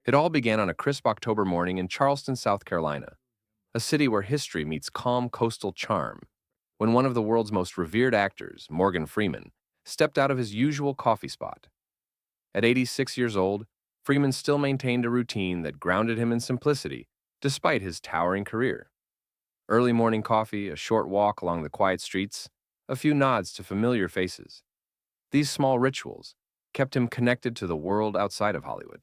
It all began on a crisp October morning in Charleston, South Carolina, a city where history meets calm coastal charm, when one of the world's most revered actors, Morgan Freeman, stepped out of his usual coffee spot. At 86 years old, Freeman still maintained a routine that grounded him in simplicity, despite his towering career. Early morning coffee, a short walk along the quiet streets, a few nods to familiar faces. These small rituals kept him connected to the world outside of Hollywood.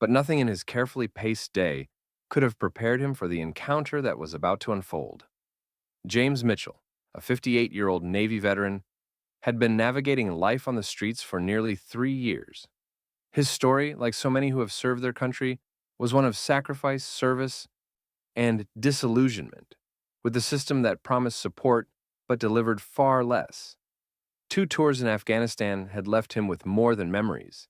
But nothing in his carefully paced day could have prepared him for the encounter that was about to unfold. James Mitchell, a 58-year-old Navy veteran, had been navigating life on the streets for nearly 3 years. His story, like so many who have served their country, was one of sacrifice, service, and disillusionment, with a system that promised support but delivered far less. 2 tours in Afghanistan had left him with more than memories.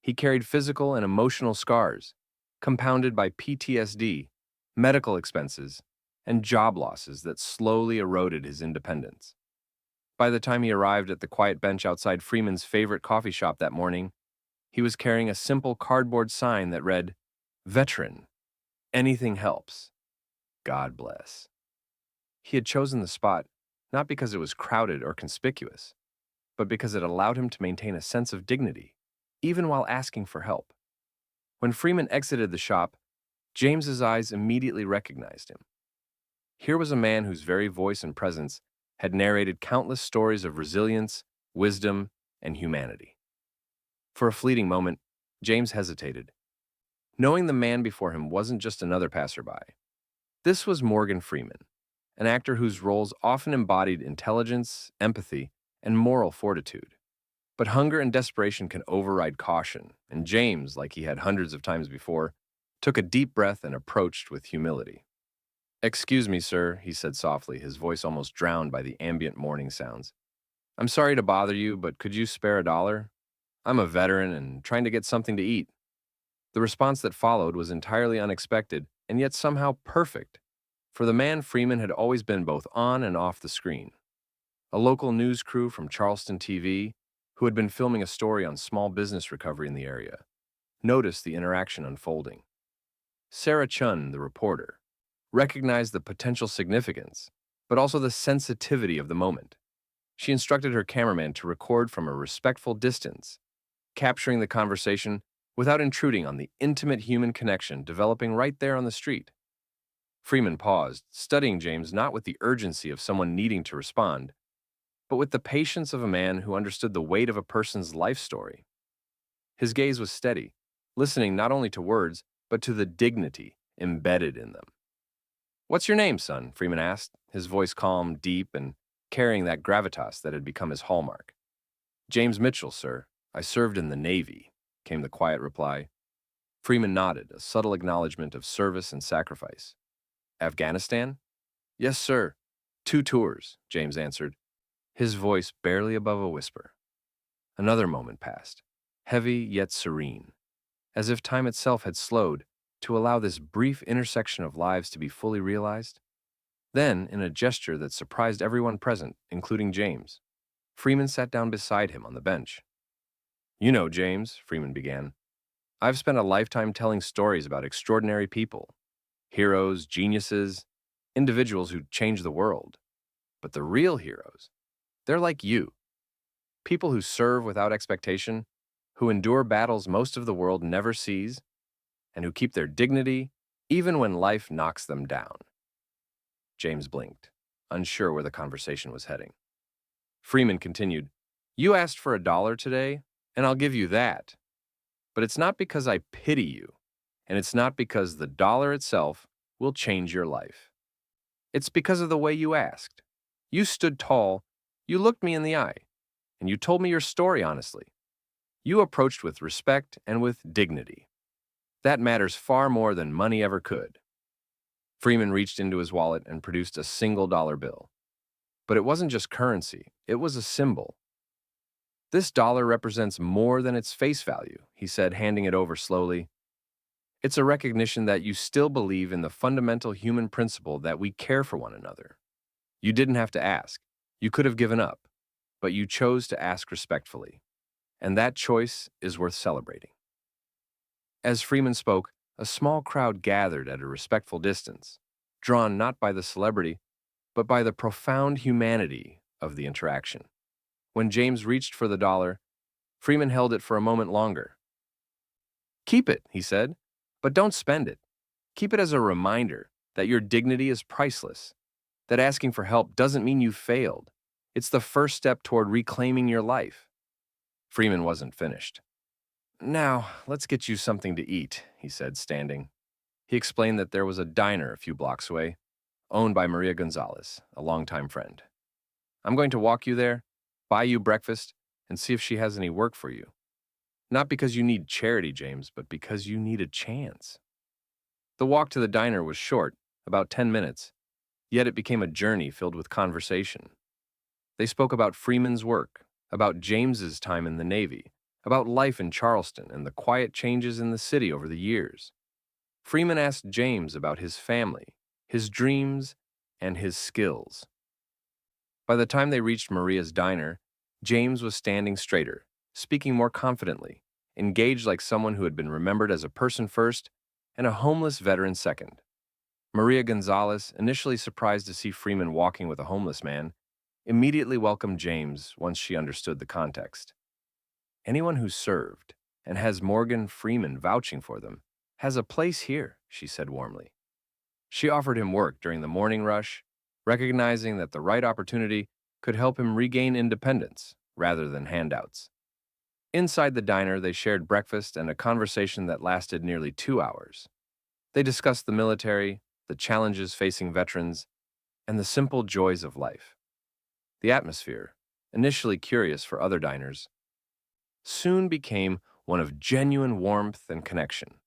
He carried physical and emotional scars, compounded by PTSD, medical expenses, and job losses that slowly eroded his independence. By the time he arrived at the quiet bench outside Freeman's favorite coffee shop that morning, he was carrying a simple cardboard sign that read, "Veteran, anything helps. God bless." He had chosen the spot not because it was crowded or conspicuous, but because it allowed him to maintain a sense of dignity, even while asking for help. When Freeman exited the shop, James's eyes immediately recognized him. Here was a man whose very voice and presence had narrated countless stories of resilience, wisdom, and humanity. For a fleeting moment, James hesitated, knowing the man before him wasn't just another passerby. This was Morgan Freeman, an actor whose roles often embodied intelligence, empathy, and moral fortitude. But hunger and desperation can override caution, and James, like he had hundreds of times before, took a deep breath and approached with humility. "Excuse me, sir," he said softly, his voice almost drowned by the ambient morning sounds. "I'm sorry to bother you, but could you spare $1? I'm a veteran and trying to get something to eat." The response that followed was entirely unexpected and yet somehow perfect, for the man Freeman had always been both on and off the screen. A local news crew from Charleston TV, who had been filming a story on small business recovery in the area, noticed the interaction unfolding. Sarah Chun, the reporter, recognized the potential significance, but also the sensitivity of the moment. She instructed her cameraman to record from a respectful distance, capturing the conversation without intruding on the intimate human connection developing right there on the street. Freeman paused, studying James not with the urgency of someone needing to respond, but with the patience of a man who understood the weight of a person's life story. His gaze was steady, listening not only to words, but to the dignity embedded in them. "What's your name, son?" Freeman asked, his voice calm, deep, and carrying that gravitas that had become his hallmark. "James Mitchell, sir. I served in the Navy," came the quiet reply. Freeman nodded, a subtle acknowledgement of service and sacrifice. "Afghanistan?" "Yes, sir. 2 tours," James answered, his voice barely above a whisper. Another moment passed, heavy yet serene, as if time itself had slowed to allow this brief intersection of lives to be fully realized. Then, in a gesture that surprised everyone present, including James, Freeman sat down beside him on the bench. "You know, James," Freeman began, "I've spent a lifetime telling stories about extraordinary people, heroes, geniuses, individuals who changed the world. But the real heroes, they're like you. People who serve without expectation, who endure battles most of the world never sees, and who keep their dignity even when life knocks them down." James blinked, unsure where the conversation was heading. Freeman continued, "You asked for $1 today, and I'll give you that. But it's not because I pity you, and it's not because the dollar itself will change your life. It's because of the way you asked. You stood tall, you looked me in the eye, and you told me your story honestly. You approached with respect and with dignity. That matters far more than money ever could." Freeman reached into his wallet and produced a single dollar bill. But it wasn't just currency, it was a symbol. "This dollar represents more than its face value," he said, handing it over slowly. "It's a recognition that you still believe in the fundamental human principle that we care for one another. You didn't have to ask. You could have given up, but you chose to ask respectfully. And that choice is worth celebrating." As Freeman spoke, a small crowd gathered at a respectful distance, drawn not by the celebrity, but by the profound humanity of the interaction. When James reached for the dollar, Freeman held it for a moment longer. "Keep it," he said, "but don't spend it. Keep it as a reminder that your dignity is priceless, that asking for help doesn't mean you've failed. It's the first step toward reclaiming your life." Freeman wasn't finished. "Now, let's get you something to eat," he said, standing. He explained that there was a diner a few blocks away, owned by Maria Gonzalez, a longtime friend. "I'm going to walk you there, buy you breakfast, and see if she has any work for you. Not because you need charity, James, but because you need a chance." The walk to the diner was short, about 10 minutes, yet it became a journey filled with conversation. They spoke about Freeman's work, about James's time in the Navy, about life in Charleston and the quiet changes in the city over the years. Freeman asked James about his family, his dreams, and his skills. By the time they reached Maria's diner, James was standing straighter, speaking more confidently, engaged like someone who had been remembered as a person first and a homeless veteran second. Maria Gonzalez, initially surprised to see Freeman walking with a homeless man, immediately welcomed James once she understood the context. "Anyone who served and has Morgan Freeman vouching for them has a place here," she said warmly. She offered him work during the morning rush, recognizing that the right opportunity could help him regain independence rather than handouts. Inside the diner, they shared breakfast and a conversation that lasted nearly 2 hours. They discussed the military, the challenges facing veterans, and the simple joys of life. The atmosphere, initially curious for other diners, soon became one of genuine warmth and connection.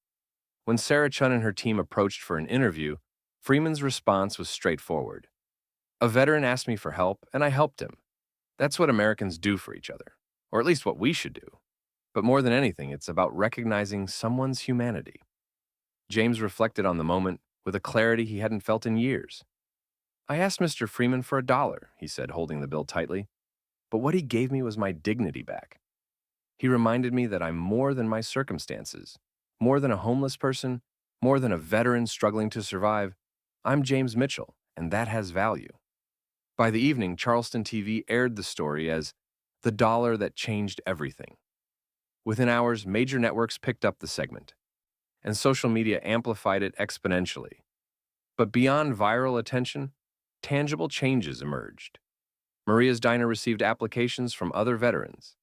When Sarah Chun and her team approached for an interview, Freeman's response was straightforward. "A veteran asked me for help, and I helped him. That's what Americans do for each other, or at least what we should do. But more than anything, it's about recognizing someone's humanity." James reflected on the moment with a clarity he hadn't felt in years. "I asked Mr. Freeman for $1, he said, holding the bill tightly. "But what he gave me was my dignity back. He reminded me that I'm more than my circumstances, more than a homeless person, more than a veteran struggling to survive. I'm James Mitchell, and that has value." By the evening, Charleston TV aired the story as "The Dollar That Changed Everything." Within hours, major networks picked up the segment, and social media amplified it exponentially. But beyond viral attention, tangible changes emerged. Maria's Diner received applications from other veterans.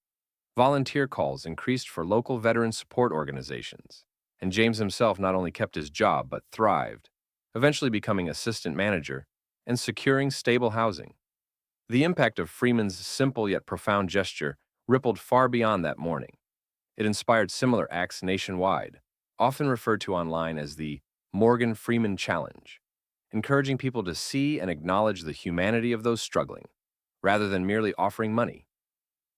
Volunteer calls increased for local veteran support organizations, and James himself not only kept his job but thrived, eventually becoming assistant manager and securing stable housing. The impact of Freeman's simple yet profound gesture rippled far beyond that morning. It inspired similar acts nationwide, often referred to online as the Morgan Freeman Challenge, encouraging people to see and acknowledge the humanity of those struggling, rather than merely offering money.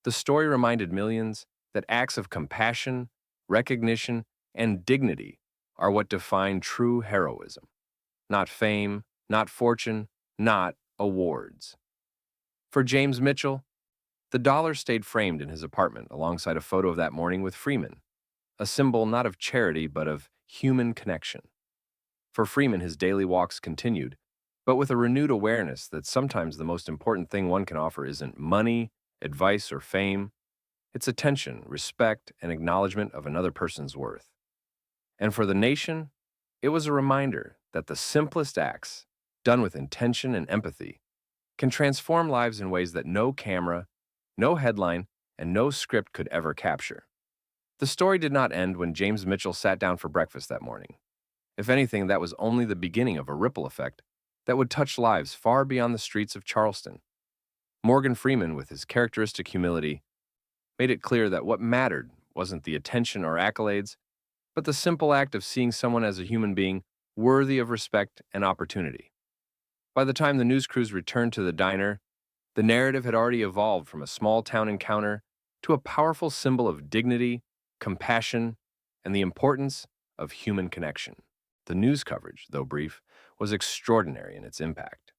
The story reminded millions that acts of compassion, recognition, and dignity are what define true heroism. Not fame, not fortune, not awards. For James Mitchell, the dollar stayed framed in his apartment alongside a photo of that morning with Freeman, a symbol not of charity but of human connection. For Freeman, his daily walks continued, but with a renewed awareness that sometimes the most important thing one can offer isn't money, advice, or fame. It's attention, respect, and acknowledgement of another person's worth. And for the nation, it was a reminder that the simplest acts, done with intention and empathy, can transform lives in ways that no camera, no headline, and no script could ever capture. The story did not end when James Mitchell sat down for breakfast that morning. If anything, that was only the beginning of a ripple effect that would touch lives far beyond the streets of Charleston. Morgan Freeman, with his characteristic humility, made it clear that what mattered wasn't the attention or accolades, but the simple act of seeing someone as a human being worthy of respect and opportunity. By the time the news crews returned to the diner, the narrative had already evolved from a small-town encounter to a powerful symbol of dignity, compassion, and the importance of human connection. The news coverage, though brief, was extraordinary in its impact.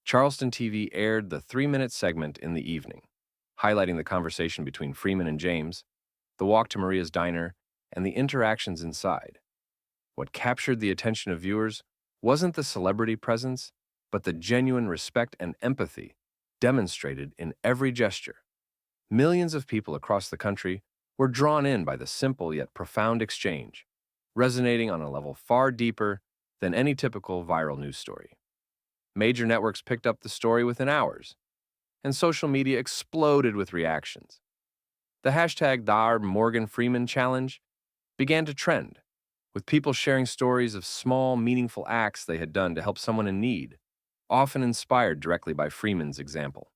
Charleston TV aired the 3-minute segment in the evening, highlighting the conversation between Freeman and James, the walk to Maria's Diner, and the interactions inside. What captured the attention of viewers wasn't the celebrity presence, but the genuine respect and empathy demonstrated in every gesture. Millions of people across the country were drawn in by the simple yet profound exchange, resonating on a level far deeper than any typical viral news story. Major networks picked up the story within hours, and social media exploded with reactions. The hashtag #Morgan Freeman challenge began to trend, with people sharing stories of small, meaningful acts they had done to help someone in need, often inspired directly by Freeman's example.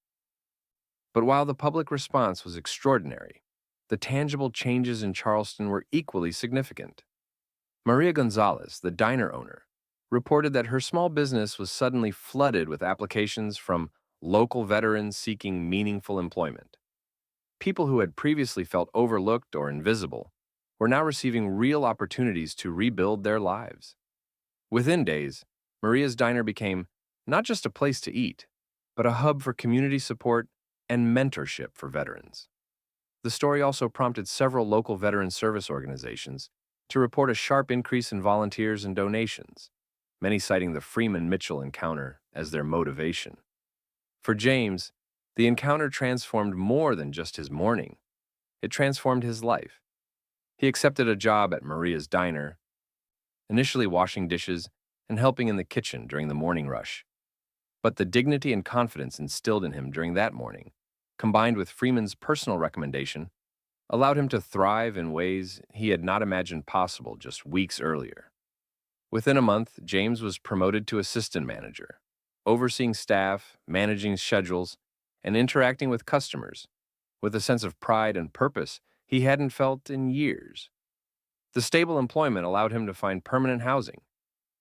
But while the public response was extraordinary, the tangible changes in Charleston were equally significant. Maria Gonzalez, the diner owner, reported that her small business was suddenly flooded with applications from local veterans seeking meaningful employment. People who had previously felt overlooked or invisible were now receiving real opportunities to rebuild their lives. Within days, Maria's Diner became not just a place to eat, but a hub for community support and mentorship for veterans. The story also prompted several local veteran service organizations to report a sharp increase in volunteers and donations, many citing the Freeman-Mitchell encounter as their motivation. For James, the encounter transformed more than just his morning. It transformed his life. He accepted a job at Maria's Diner, initially washing dishes and helping in the kitchen during the morning rush. But the dignity and confidence instilled in him during that morning, combined with Freeman's personal recommendation, allowed him to thrive in ways he had not imagined possible just weeks earlier. Within a month, James was promoted to assistant manager, overseeing staff, managing schedules, and interacting with customers with a sense of pride and purpose he hadn't felt in years. The stable employment allowed him to find permanent housing,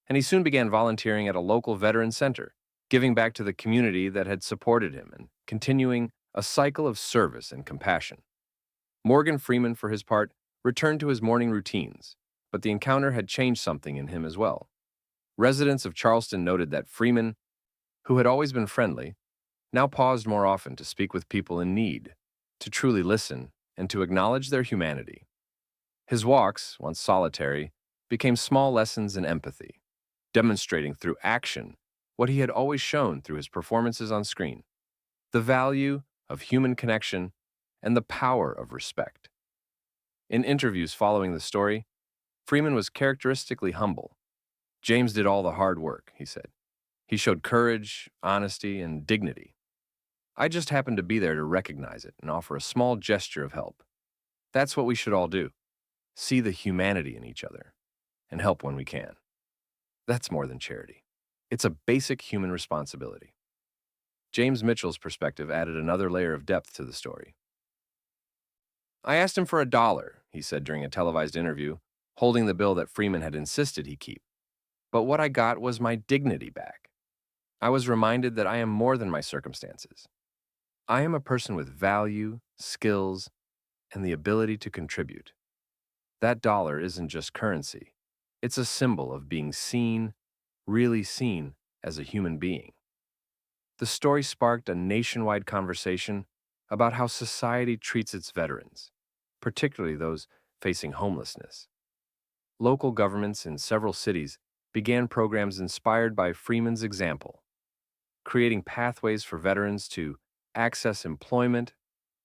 and he soon began volunteering at a local veteran center, giving back to the community that had supported him and continuing a cycle of service and compassion. Morgan Freeman, for his part, returned to his morning routines, but the encounter had changed something in him as well. Residents of Charleston noted that Freeman, who had always been friendly, now paused more often to speak with people in need, to truly listen, and to acknowledge their humanity. His walks, once solitary, became small lessons in empathy, demonstrating through action what he had always shown through his performances on screen: the value of human connection and the power of respect. In interviews following the story, Freeman was characteristically humble. "James did all the hard work," he said. "He showed courage, honesty, and dignity. I just happened to be there to recognize it and offer a small gesture of help. That's what we should all do. See the humanity in each other and help when we can. That's more than charity. It's a basic human responsibility." James Mitchell's perspective added another layer of depth to the story. "I asked him for $1, he said during a televised interview, holding the bill that Freeman had insisted he keep. "But what I got was my dignity back. I was reminded that I am more than my circumstances. I am a person with value, skills, and the ability to contribute. That dollar isn't just currency. It's a symbol of being seen, really seen as a human being." The story sparked a nationwide conversation about how society treats its veterans, particularly those facing homelessness. Local governments in several cities began programs inspired by Freeman's example, creating pathways for veterans to access employment,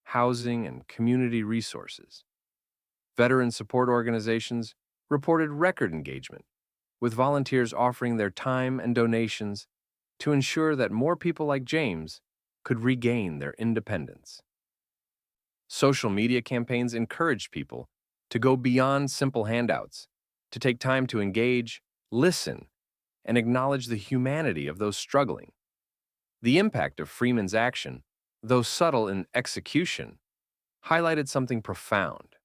housing, and community resources. Veteran support organizations reported record engagement, with volunteers offering their time and donations to ensure that more people like James could regain their independence. Social media campaigns encouraged people to go beyond simple handouts, to take time to engage, listen, and acknowledge the humanity of those struggling. The impact of Freeman's action, though subtle in execution, highlighted something profound: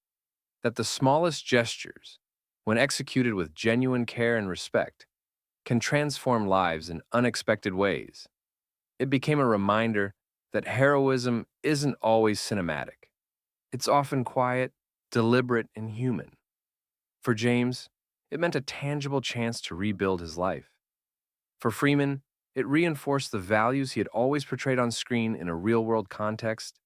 that the smallest gestures, when executed with genuine care and respect, can transform lives in unexpected ways. It became a reminder that heroism isn't always cinematic. It's often quiet, deliberate, and human. For James, it meant a tangible chance to rebuild his life. For Freeman, it reinforced the values he had always portrayed on screen in a real-world context.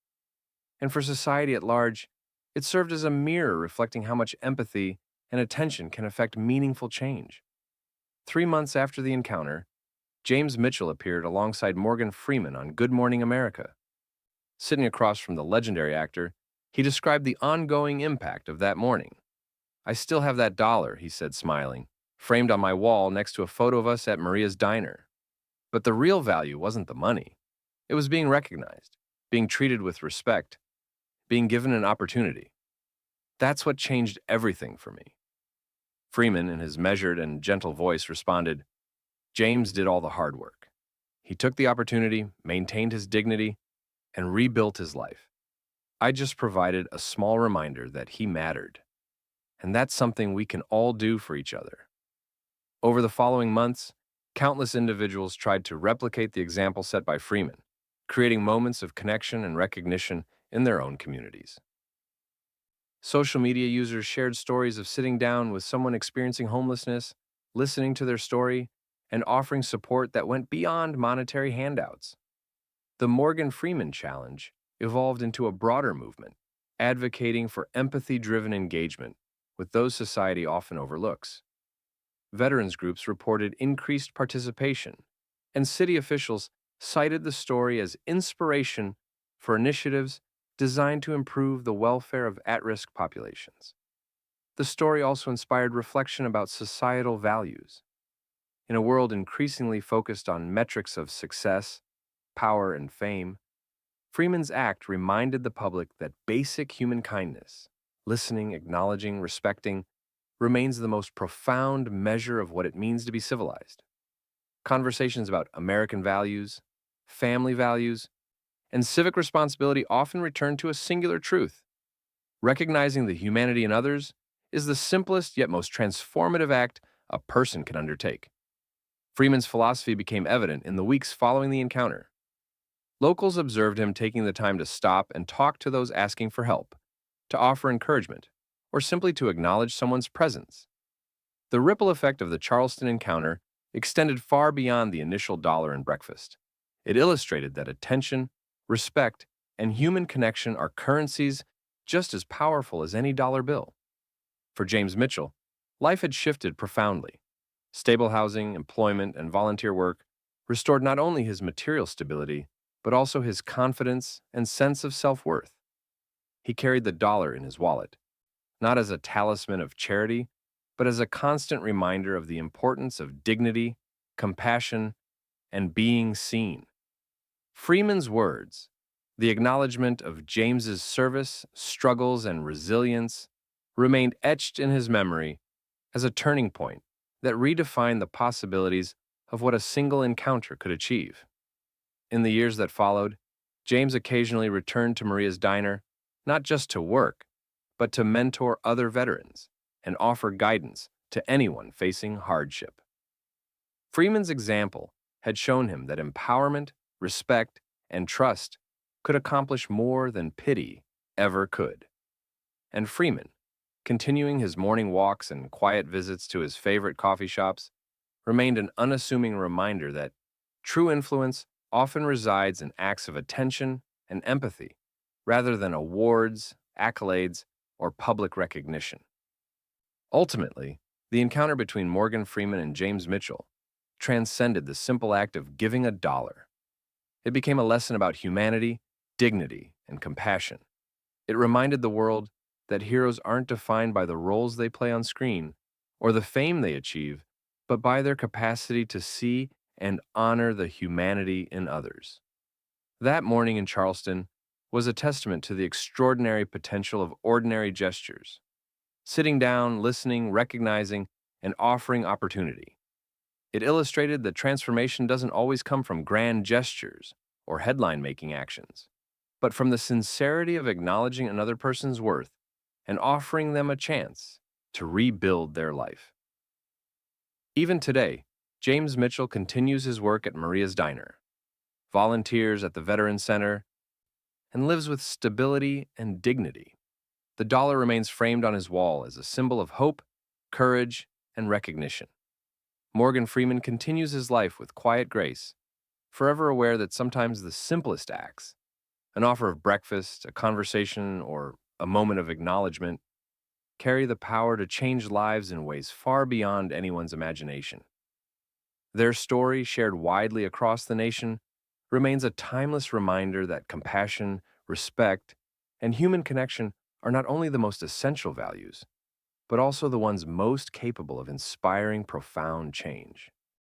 And for society at large, It served as a mirror reflecting how much empathy and attention can affect meaningful change. 3 months after the encounter, James Mitchell appeared alongside Morgan Freeman on Good Morning America. Sitting across from the legendary actor, he described the ongoing impact of that morning. "I still have that dollar," he said, smiling, "framed on my wall next to a photo of us at Maria's diner. But the real value wasn't the money. It was being recognized, being treated with respect, being given an opportunity. That's what changed everything for me." Freeman, in his measured and gentle voice, responded, "James did all the hard work. He took the opportunity, maintained his dignity, and rebuilt his life. I just provided a small reminder that he mattered. And that's something we can all do for each other." Over the following months, countless individuals tried to replicate the example set by Freeman, creating moments of connection and recognition in their own communities. Social media users shared stories of sitting down with someone experiencing homelessness, listening to their story, and offering support that went beyond monetary handouts. The Morgan Freeman Challenge evolved into a broader movement, advocating for empathy-driven engagement with those society often overlooks. Veterans groups reported increased participation, and city officials cited the story as inspiration for initiatives designed to improve the welfare of at-risk populations. The story also inspired reflection about societal values. In a world increasingly focused on metrics of success, power, and fame, Freeman's act reminded the public that basic human kindness, listening, acknowledging, respecting, remains the most profound measure of what it means to be civilized. Conversations about American values, family values, and civic responsibility often return to a singular truth. Recognizing the humanity in others is the simplest yet most transformative act a person can undertake. Freeman's philosophy became evident in the weeks following the encounter. Locals observed him taking the time to stop and talk to those asking for help, to offer encouragement, or simply to acknowledge someone's presence. The ripple effect of the Charleston encounter extended far beyond the initial dollar and breakfast. It illustrated that attention, respect, and human connection are currencies just as powerful as any dollar bill. For James Mitchell, life had shifted profoundly. Stable housing, employment, and volunteer work restored not only his material stability, but also his confidence and sense of self-worth. He carried the dollar in his wallet, not as a talisman of charity, but as a constant reminder of the importance of dignity, compassion, and being seen. Freeman's words, the acknowledgement of James's service, struggles, and resilience, remained etched in his memory as a turning point that redefined the possibilities of what a single encounter could achieve. In the years that followed, James occasionally returned to Maria's diner, not just to work, but to mentor other veterans and offer guidance to anyone facing hardship. Freeman's example had shown him that empowerment, respect, and trust could accomplish more than pity ever could. And Freeman, continuing his morning walks and quiet visits to his favorite coffee shops, remained an unassuming reminder that true influence often resides in acts of attention and empathy, rather than awards, accolades, or public recognition. Ultimately, the encounter between Morgan Freeman and James Mitchell transcended the simple act of giving a dollar. It became a lesson about humanity, dignity, and compassion. It reminded the world that heroes aren't defined by the roles they play on screen or the fame they achieve, but by their capacity to see and honor the humanity in others. That morning in Charleston was a testament to the extraordinary potential of ordinary gestures. Sitting down, listening, recognizing, and offering opportunity. It illustrated that transformation doesn't always come from grand gestures or headline-making actions, but from the sincerity of acknowledging another person's worth and offering them a chance to rebuild their life. Even today, James Mitchell continues his work at Maria's Diner, volunteers at the Veterans Center, and lives with stability and dignity. The dollar remains framed on his wall as a symbol of hope, courage, and recognition. Morgan Freeman continues his life with quiet grace, forever aware that sometimes the simplest acts, an offer of breakfast, a conversation, or a moment of acknowledgement, carry the power to change lives in ways far beyond anyone's imagination. Their story, shared widely across the nation, remains a timeless reminder that compassion, respect, and human connection are not only the most essential values, but also the ones most capable of inspiring profound change.